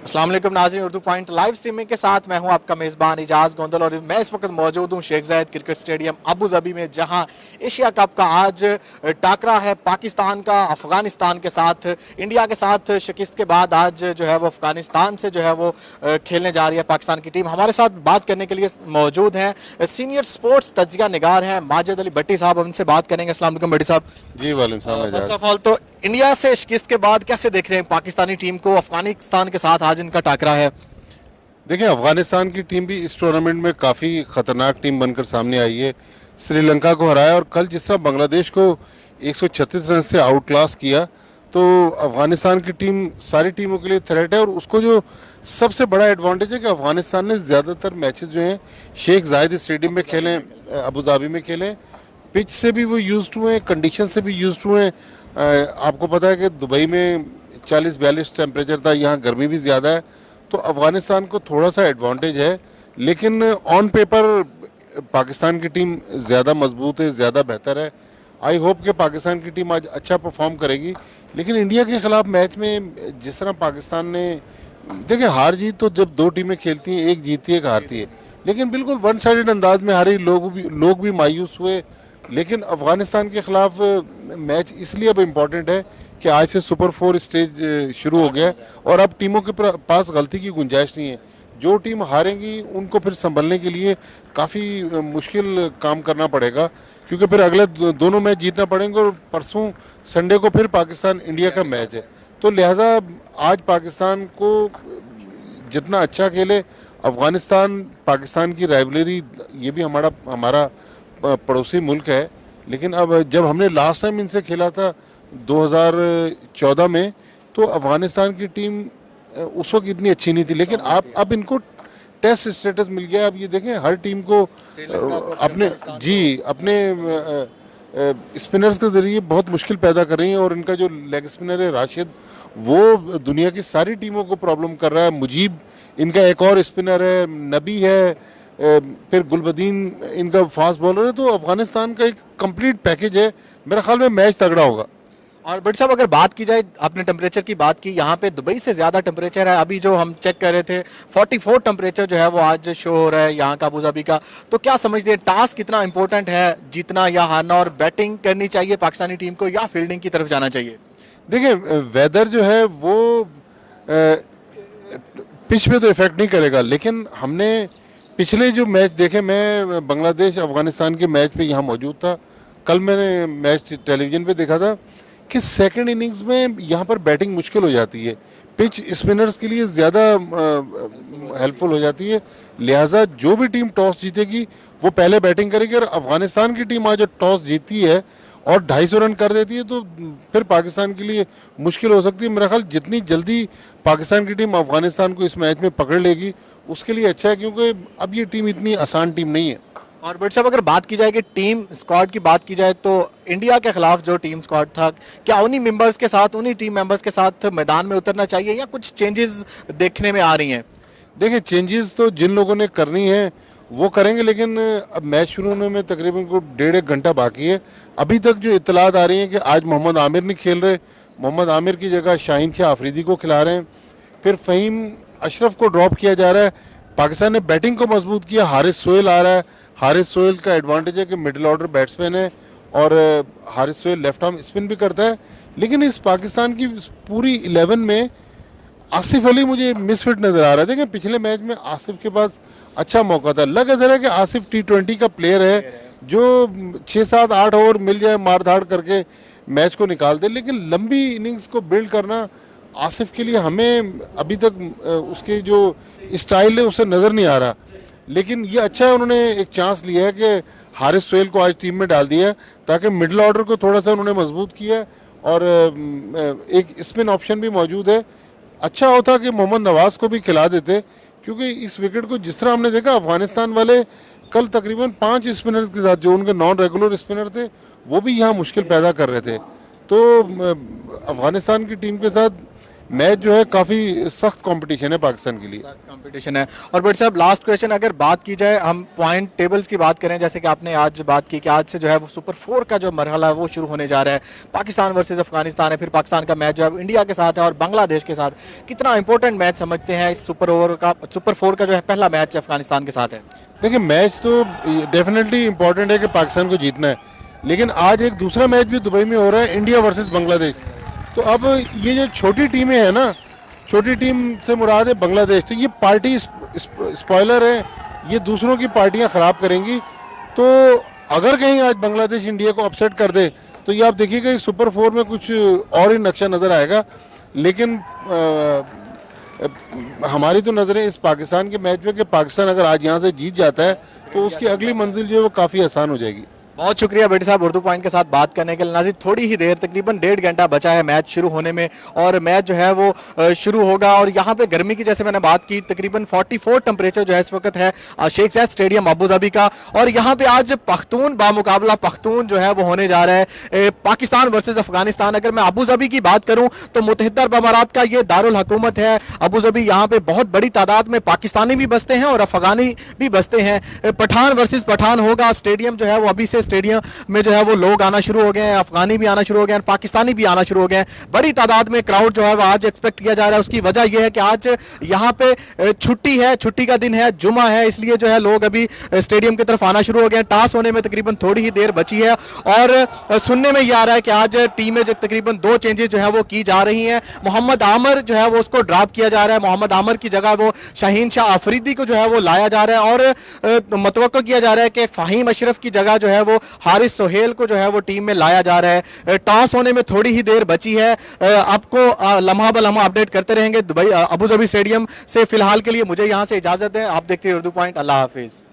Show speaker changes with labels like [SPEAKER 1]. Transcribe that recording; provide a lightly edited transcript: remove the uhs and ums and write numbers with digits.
[SPEAKER 1] अस्सलाम वालेकुम नाज़रीन, उर्दू पॉइंट लाइव स्ट्रीमिंग के साथ मैं हूं आपका मेज़बान इजाज़ गोंदल और मैं इस वक्त मौजूद हूं Sheikh Zayed cricket stadium Abu Dhabi में, जहां एशिया कप का आज टाकरा है पाकिस्तान का अफगानिस्तान के साथ। इंडिया के साथ शिकस्त के बाद आज जो है वो अफगानिस्तान से जो है वो खेलने जा रही है पाकिस्तान की टीम। हमारे साथ बात करने के लिए मौजूद हैं सीनियर स्पोर्ट्स तज्जिया निगार हैं माजिद अली भट्टी साहब, उनसे बात करेंगे। अस्सलाम वालेकुम भट्टी साहब।
[SPEAKER 2] जी वालेकुम सलाम।
[SPEAKER 1] फर्स्ट ऑफ ऑल तो इंडिया से शिकस्त के बाद कैसे देख रहे हैं पाकिस्तानी टीम को? अफगानिस्तान के साथ आज इनका टाकरा है।
[SPEAKER 2] देखिए, अफगानिस्तान की टीम भी इस टूर्नामेंट में काफ़ी ख़तरनाक टीम बनकर सामने आई है। श्रीलंका को हराया और कल जिस तरह बांग्लादेश को 136 रन से आउट क्लास किया, तो अफगानिस्तान की टीम सारी टीमों के लिए थ्रेट है। और उसको जो सबसे बड़ा एडवांटेज है कि अफगानिस्तान ने ज़्यादातर मैचेस जो हैं शेख जायद स्टेडियम में खेले, अबू धाबी में खेले। पिच से भी वो यूज्ड हुए हैं, कंडीशन से भी यूज्ड हुए हैं। आपको पता है कि दुबई में 40-42 टेम्परेचर था, यहाँ गर्मी भी ज़्यादा है, तो अफगानिस्तान को थोड़ा सा एडवांटेज है। लेकिन ऑन पेपर पाकिस्तान की टीम ज़्यादा मजबूत है, ज़्यादा बेहतर है। आई होप कि पाकिस्तान की टीम आज अच्छा परफॉर्म करेगी। लेकिन इंडिया के खिलाफ मैच में जिस तरह पाकिस्तान ने, देखिए हार जीत तो जब दो टीमें खेलती हैं, एक जीतती है एक हारती है, लेकिन बिल्कुल वन साइडेड अंदाज में हारी, लोग भी मायूस हुए। लेकिन अफगानिस्तान के खिलाफ मैच इसलिए अब इम्पोर्टेंट है कि आज से सुपर 4 स्टेज शुरू हो गया है और अब टीमों के पास गलती की गुंजाइश नहीं है। जो टीम हारेंगी उनको फिर संभलने के लिए काफ़ी मुश्किल काम करना पड़ेगा, क्योंकि फिर अगले दोनों मैच जीतना पड़ेंगे और परसों संडे को फिर पाकिस्तान इंडिया का मैच है। तो लिहाजा आज पाकिस्तान को जितना अच्छा खेले, अफगानिस्तान पाकिस्तान की राइवलरी, ये भी हमारा पड़ोसी मुल्क है। लेकिन अब जब हमने लास्ट टाइम इनसे खेला था 2014 में, तो अफगानिस्तान की टीम उस वक्त इतनी अच्छी नहीं थी। लेकिन अब इनको टेस्ट स्टेटस मिल गया। अब ये देखें, हर टीम को अपने स्पिनर्स के जरिए बहुत मुश्किल पैदा कर रही हैं। और इनका जो लेग स्पिनर है राशिद, वो दुनिया की सारी टीमों को प्रॉब्लम कर रहा है। मुजीब इनका एक और स्पिनर है, नबी है, फिर गुलबदीन इनका फास्ट बॉलर है। तो अफगानिस्तान का एक कंप्लीट पैकेज है। मेरा ख्याल में मैच तगड़ा होगा।
[SPEAKER 1] और बट साहब, अगर बात की जाए, आपने टेम्परेचर की बात की, यहाँ पे दुबई से ज़्यादा टेम्परेचर है। अभी जो हम चेक कर रहे थे 44 टेम्परेचर जो है वो आज शो हो रहा है यहाँ का, अबू धाबी का। तो क्या समझते हैं टास्क कितना इंपॉर्टेंट है, जीतना या हारना? और बैटिंग करनी चाहिए पाकिस्तानी टीम को या फील्डिंग की तरफ जाना चाहिए?
[SPEAKER 2] देखिए, वेदर जो है वो पिच पे तो इफेक्ट नहीं करेगा, लेकिन हमने पिछले जो मैच देखे, मैं बांग्लादेश अफगानिस्तान के मैच पे यहाँ मौजूद था। कल मैंने मैच टेलीविज़न पे देखा था कि सेकंड इनिंग्स में यहाँ पर बैटिंग मुश्किल हो जाती है। पिच स्पिनर्स के लिए ज़्यादा हेल्पफुल हो जाती है। लिहाजा जो भी टीम टॉस जीतेगी वो पहले बैटिंग करेगी। और अफगानिस्तान की टीम आज टॉस जीतती है और 250 रन कर देती है, तो फिर पाकिस्तान के लिए मुश्किल हो सकती है। मेरा ख्याल जितनी जल्दी पाकिस्तान की टीम अफगानिस्तान को इस मैच में पकड़ लेगी उसके लिए अच्छा है, क्योंकि अब ये टीम इतनी आसान टीम नहीं है।
[SPEAKER 1] और बट साहब, अगर बात की जाए कि टीम स्क्वाड की बात की जाए, तो इंडिया के खिलाफ जो टीम स्क्वाड था, क्या उन्हीं मेंबर्स के साथ, उन्हीं टीम मेंबर्स के साथ मैदान में उतरना चाहिए या कुछ चेंजेस देखने में आ रही हैं?
[SPEAKER 2] देखिए, चेंजेस तो जिन लोगों ने करनी है वो करेंगे, लेकिन अब मैच शुरू होने में तकरीबन को 1.5 घंटा बाकी है। अभी तक जो इत्तलात आ रही हैं कि आज मोहम्मद आमिर नहीं खेल रहे, मोहम्मद आमिर की जगह शाहीन शाह अफरीदी को खिला रहे हैं। फिर फ़हीम अशरफ को ड्रॉप किया जा रहा है। पाकिस्तान ने बैटिंग को मजबूत किया, हारिस सोहेल आ रहा है। हारिस सोहेल का एडवांटेज है कि मिडिल ऑर्डर बैट्समैन है और Haris Sohail left arm spin भी करता है। लेकिन इस पाकिस्तान की पूरी 11 में आसिफ अली मुझे मिसफिट नजर आ रहा है। देखिए, पिछले मैच में आसिफ के पास अच्छा मौका था। लगा जरा कि आसिफ T20 का प्लेयर है जो 6-7-8 ओवर मिल जाए मार धाड़ करके मैच को निकाल दे। लेकिन लंबी इनिंग्स को बिल्ड करना आसिफ के लिए हमें अभी तक उसके जो स्टाइल है उससे नज़र नहीं आ रहा। लेकिन ये अच्छा है, उन्होंने एक चांस लिया है कि हारिस सोहेल को आज टीम में डाल दिया है, ताकि मिडिल ऑर्डर को थोड़ा सा उन्होंने मजबूत किया है। और एक स्पिन ऑप्शन भी मौजूद है। अच्छा होता कि मोहम्मद नवाज को भी खिला देते, क्योंकि इस विकेट को जिस तरह हमने देखा, अफगानिस्तान वाले कल तकरीबन 5 स्पिनर्स के साथ, जो उनके नॉन रेगुलर स्पिनर थे, वो भी यहाँ मुश्किल पैदा कर रहे थे। तो अफगानिस्तान की टीम के साथ मैच जो है काफ़ी सख्त कंपटीशन है पाकिस्तान के लिए।
[SPEAKER 1] कंपटीशन है। और बट साहब लास्ट क्वेश्चन, अगर बात की जाए हम पॉइंट टेबल्स की बात करें, जैसे कि आपने आज बात की कि आज से जो है वो सुपर 4 का जो मरहला है वो शुरू होने जा रहा है, पाकिस्तान वर्सेस अफगानिस्तान है, फिर पाकिस्तान का मैच जो है इंडिया के साथ है और बांग्लादेश के साथ, कितना इंपॉर्टेंट मैच समझते हैं इस सुपर 4 का जो है पहला मैच अफगानिस्तान के साथ है?
[SPEAKER 2] देखिए मैच तो डेफिनेटली इंपॉर्टेंट है कि पाकिस्तान को जीतना है, लेकिन आज एक दूसरा मैच भी दुबई में हो रहा है, इंडिया वर्सेस बांग्लादेश। तो अब ये जो छोटी टीमें हैं ना, छोटी टीम से मुराद है बांग्लादेश, तो ये पार्टी स्पॉइलर है, ये दूसरों की पार्टियां खराब करेंगी। तो अगर कहीं आज बांग्लादेश इंडिया को अपसेट कर दे तो ये आप देखिएगा कि सुपर 4 में कुछ और ही नक्शा नज़र आएगा। लेकिन हमारी तो नज़रें इस पाकिस्तान के मैच पे कि पाकिस्तान अगर आज यहाँ से जीत जाता है तो उसकी अगली मंजिल जो है वो काफ़ी आसान हो जाएगी।
[SPEAKER 1] बहुत शुक्रिया बेटी साहब उर्दू पॉइंट के साथ बात करने के लिए। नाज़रीन थोड़ी ही देर, तकरीबन 1.5 घंटा बचा है मैच शुरू होने में और मैच जो है वो शुरू होगा। और यहाँ पे गर्मी की जैसे मैंने बात की, तकरीबन 44 टेम्परेचर जो है इस वक्त है शेख ज़ायद स्टेडियम अबू धाबी का। और यहाँ पे आज पख्तून बामुकाबला पख्तून जो है वो होने जा रहा है पाकिस्तान वर्सेज अफगानिस्तान। अगर मैं अबू धाबी की बात करूँ तो मुत्तहिदा अरब अमारात का ये दारुल हुकूमत है अबू धाबी। यहाँ पे बहुत बड़ी तादाद में पाकिस्तानी भी बसते हैं और अफगानी भी बसते हैं। पठान वर्सेज पठान होगा। स्टेडियम जो है वो अभी से स्टेडियम में जो है वो लोग आना शुरू हो गए हैं, अफगानी भी आना शुरू हो गए हैं, पाकिस्तानी भी आना शुरू हो गए हैं। बड़ी तादाद में क्राउड जो है वो आज एक्सपेक्ट किया जा रहा है। उसकी वजह यह है कि आज यहाँ पे छुट्टी है, छुट्टी का दिन है, जुमा है, इसलिए जो है लोग अभी स्टेडियम की तरफ आना शुरू हो गए हैं। टॉस होने में तकरीबन थोड़ी ही देर बची है और सुनने में यह आ रहा है कि आज टीमें जो तकरीबन 2 चेंजेस जो है वो की जा रही हैं। मोहम्मद आमिर जो है वो उसको ड्रॉप किया जा रहा है, मोहम्मद आमिर की जगह वो शाहीन शाह अफरीदी को जो है वो लाया जा रहा है और मतवक्को किया जा रहा है कि फ़हीम अशरफ की जगह जो है वो हारिस सोहेल को जो है वो टीम में लाया जा रहा है। टॉस होने में थोड़ी ही देर बची है। आपको लम्हा ब लम्हा अपडेट करते रहेंगे दुबई अबू धाबी स्टेडियम से। फिलहाल के लिए मुझे यहाँ से इजाजत है। आप देखते हैं उर्दू पॉइंट। अल्लाह हाफिज।